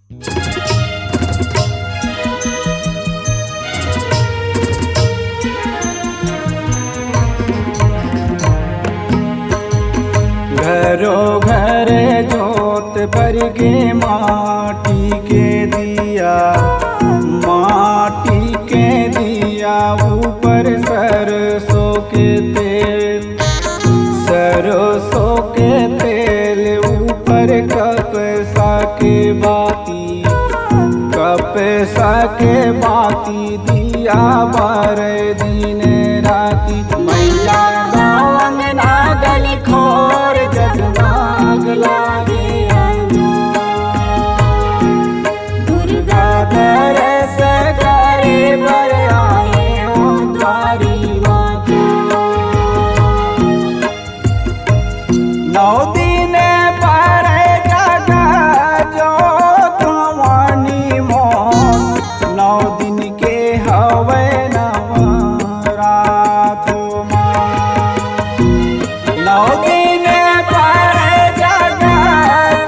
घरो घर जोत भर के माटी के दिया, माटी के दिया ऊपर सरसों के तेल, सरसों के तेल ऊपर कपसा के बाती, कपसा के बाती दिया बारह दिन राती। मैया गाँव ना गली खोर जगमाग लागे दुर्गा दरस करे बर आए हो द्वारी माता। 9 दिन पर जगा जो भवानी मोर, 9 दिन के हवे नवरात माँ। 9 दिन पर जगा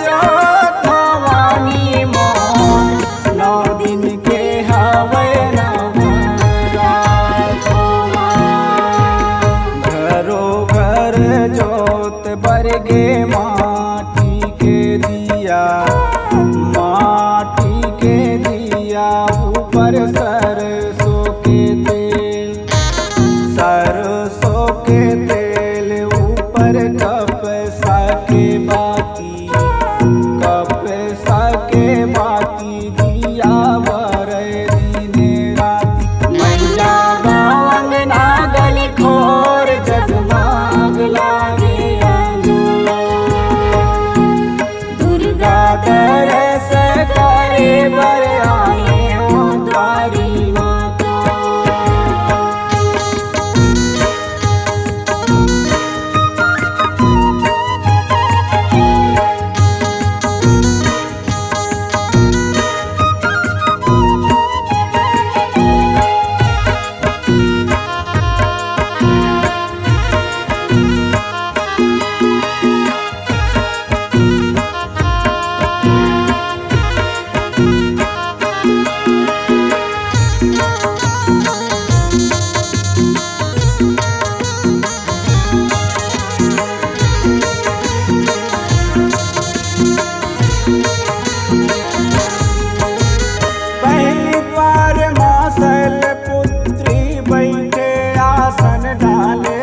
जो भवानी मोर, 9 दिन के हवे नवरात माँ। घरो घर जोत बरगे माटी के दिया, माटी के दिया ऊपर सरसों के तेल, सरसों के तेल ऊपर कपसा के बाती, कपसा के बाती दिया बारह दिन राती। मैया गाँव ना गली खोर जगमाग लागे दुर्गा दरस करे बर आए हो द्वारी माता। पहली बार मासल पुत्री बैठे आसन डाले,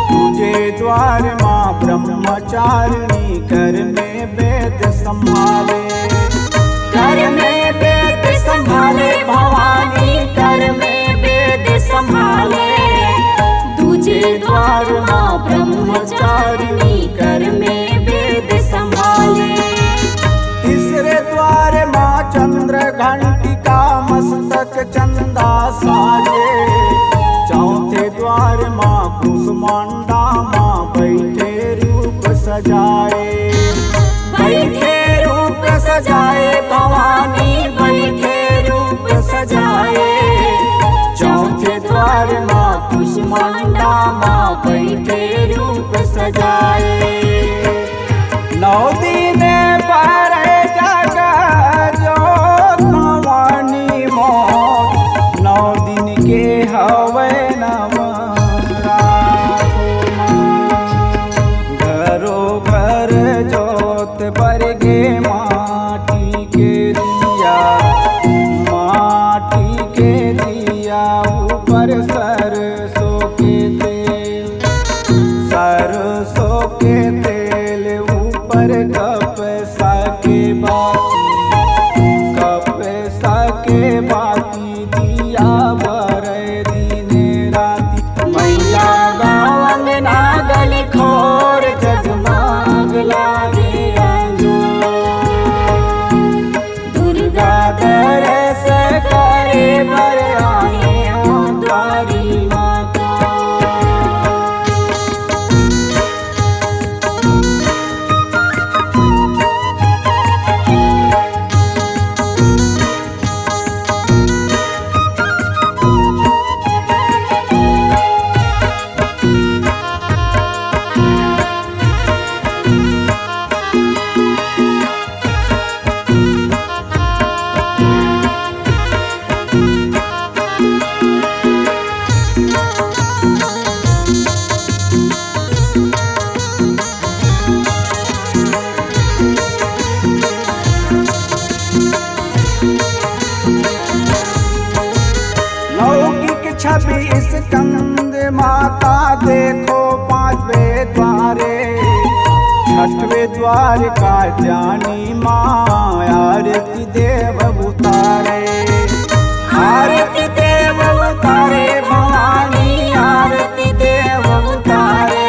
तुझे द्वार माँ ब्रह्मचारिणी कर में वेद संभाले, कर में वेद संभाले भवानी कर में वेद संभाले। तुझे द्वार माँ ब्रह्मचारिणी कर में वेद संभाले। तीसरे द्वार माँ चंद्र घंटिका मस्तक चंदा साजे, चौथे द्वार माँ कुसुमांडा माँ बैठे रूप सजाए, बैठे रूप सजाए भवानी बैठे रूप सजाए। चौथे द्वार माँ कुसुमांडा माँ बैठे रूप सजाए। 9 दिन पर जगा जो भवानी मोर, 9 दिन के हवे नवरात माँ। घरो घर जोत बरगे माटी के दिया, माटी के दिया ऊपर सरसों के तेल, सरसों के तेल ऊपर कपसा के बाती, कपसा के बाती दिया बारह दिन राती। मैया गाँव ना गली खोर जगमाग लागे दुर्गा दरस करे बर आए हो द्वारी माता। स्कंद माता देखो पांचवें द्वारे, छठवें द्वार का जानी माँ आरती देव उतारे। आरती देव उतारे भवानी आरती देव उतारे,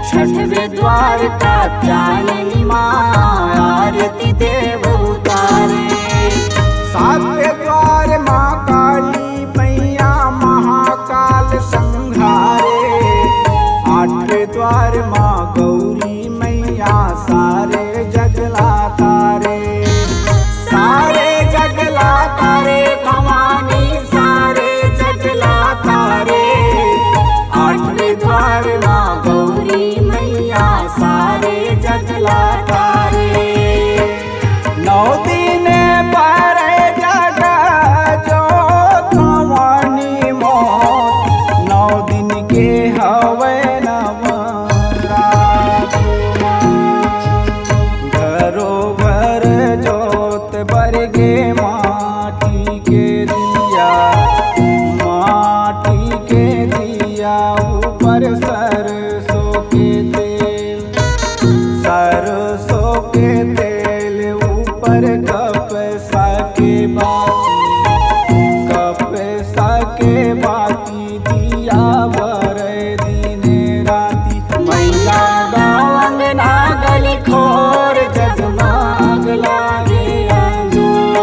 छठवें द्वार का जानी माँ आरती देव उतारे। सातवें द्वार माँ काली मैया महाकाल संहारे, आठवें द्वार माँ गौरी मैया सारे जगला तारे। सारे जगला तारे भवानी सारे जगला तारे, आठवें द्वार माँ गौरी मैया सारे जगला तारे। 9 दिन पर जग जोत भवानी मोर, 9 दिन के हवे नवरात्र। घरो घर जोत बरगे माटी के दिया, माटी के दिया ऊपर सरसों के तेल, सरसों के तेल ऊपर कपसा के बाती, कपसा के बाती दिया बर दिन राती। मैया गाँव अंगना गली खोर जगमग लागे अंजोर,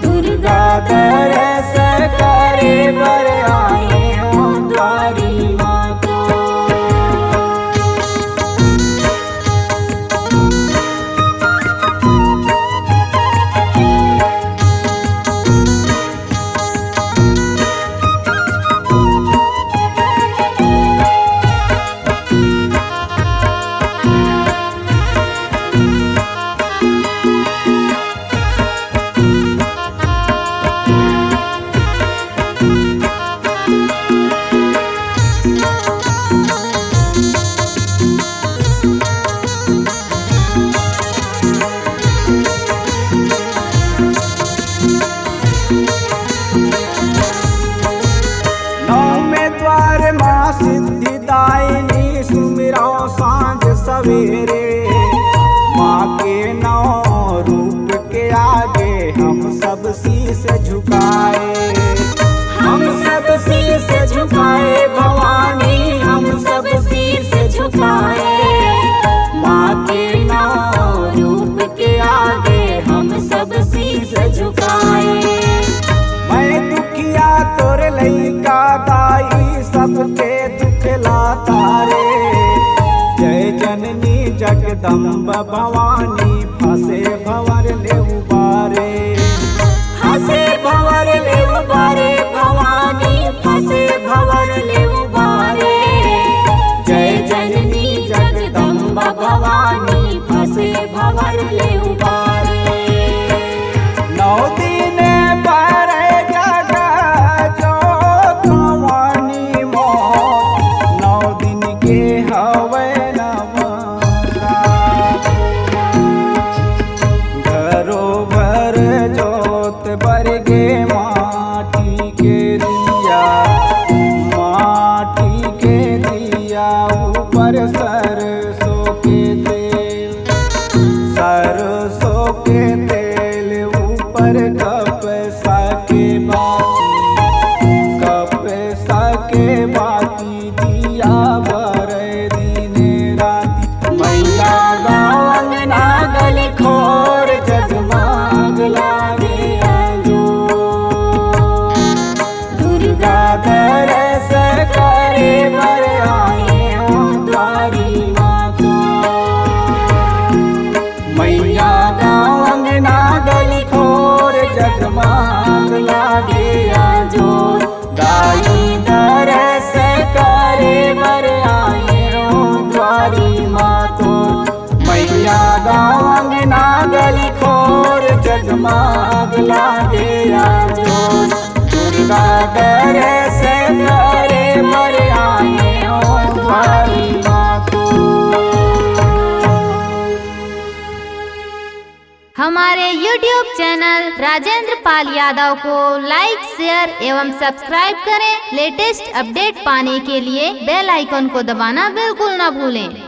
दुर्गा दरस करे बर आए हो द्वारी माँ को। नौवें द्वार माँ सिद्धिदायिनी सुमिरो सांझ सवेरे, माँ के 9 रूप के आगे हम सब शीश झुकाए। हम सब शीश झुकाए भवानी हम सब शीश झुकाए, माँ के 9 रूप के आगे हम सब शीश झुकाए। मैं दुखिया तोर लइका दाई सबके दुख लातारे, जय जननी जगदम्ब भवानी फंसे भंवर ले उबारे। फंसे भंवर ले उबारे भवानी फंसे भंवर ले उबारे, जय जननी जगदम्ब भवानी फंसे भंवर ले उबारे। 9 दिन पर जग जोत भवानी मोर, 9 दिन के हवे नवरात्र। घरो घर जोत बरगे माटी के दिया, माटी के दिया ऊपर सरसों के तेल, सरसों के तेल ऊपर कपसा के बाती, कपसा के बाती दिया बर दिन राती। मैया गाँव अंगना गली खोर जगमग लागे अंजोर, दुर्गा दरस करे बर आए हो द्वारी माँ को। मैया गाँव अंगना गली खोर जगमग लागे अंजोर, दाई दरस करे बर आए हो द्वारी माँ तो। मैया गाँव अंगना गली खोर जगमग लागे अंजोर, दुर्गा दरस करे बर आए हो द्वारी माँ तो। हमारे YouTube चैनल राजेंद्र पाल यादव को लाइक, शेयर एवं सब्सक्राइब करें। लेटेस्ट अपडेट पाने के लिए बेल आइकन को दबाना बिल्कुल न भूलें।